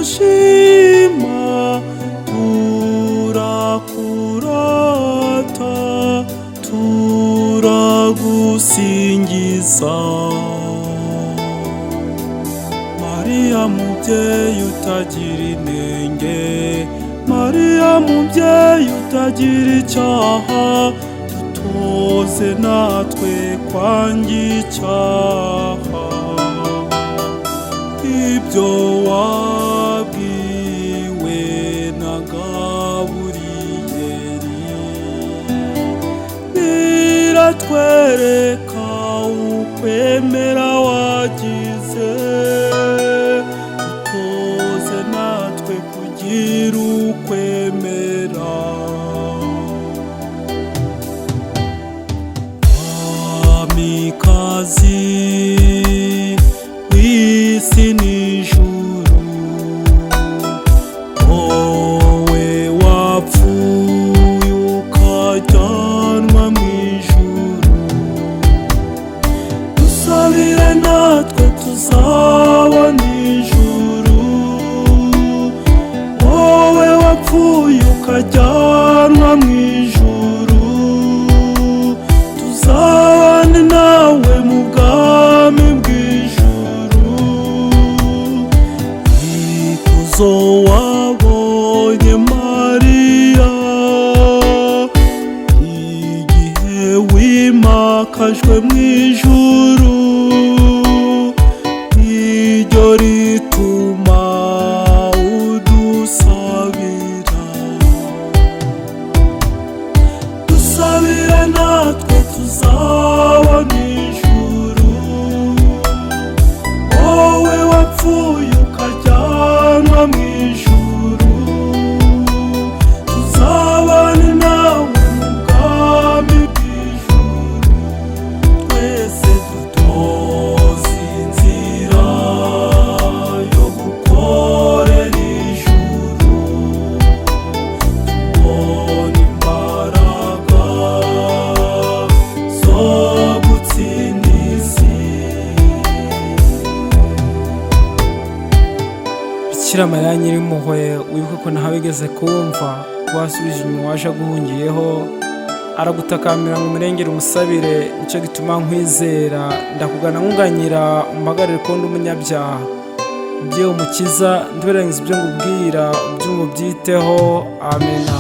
turagushima turakurata turagusingiza. Mariya mubyeyi utagira inenge, Mariya mubyeyi utagira icyaha, dutoze natwe kwanga icyaha. Ibyo wabwiwe na Gaburiyeli biratwereka ukwemera wagize, dutoze natwe kugira ukwemera. Mwamikazi w'isi n'ijuru, wowe wapfuye ukajyanwa mu ijuru, dusabire natwe tuzabona ijuru. Wowe wapfuye ukajyanwa mu ijuru, tuzabane nawe mu bwami bw'ijuru. Ikuzo wabonye Mariya igihe wimakajwe mu ijuru, iryo rituma udusabira. Dusabire natwe tuzabona ijuru. Wowe wapfuye ukajyanwa mu ijuru, tuzabane nawe mu bwami bw'ijuru. Twese dutoze inzira yo gukorera ijuru, tubone imbaraga zo gutsinda isi. Bikira Mariya Nyirimpuhwe, wibuke ko nawe wigeze kumva wasubije inyuma waje aguhungiyeho, aragutakambira ngo umurengere umusabire. Nicyo gituma nkwizera, ndakugana nkunganyira umpagarire ko ndi umunyabyaha. Mubyeyi umukiza, ntiwirengagize ibyo ngubwira, ubyumva ubyiteho. Amena.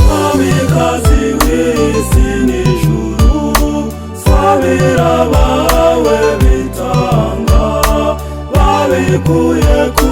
Mwamikazi w'isi n'ijuru, sabira abawe bitanga babikuye ku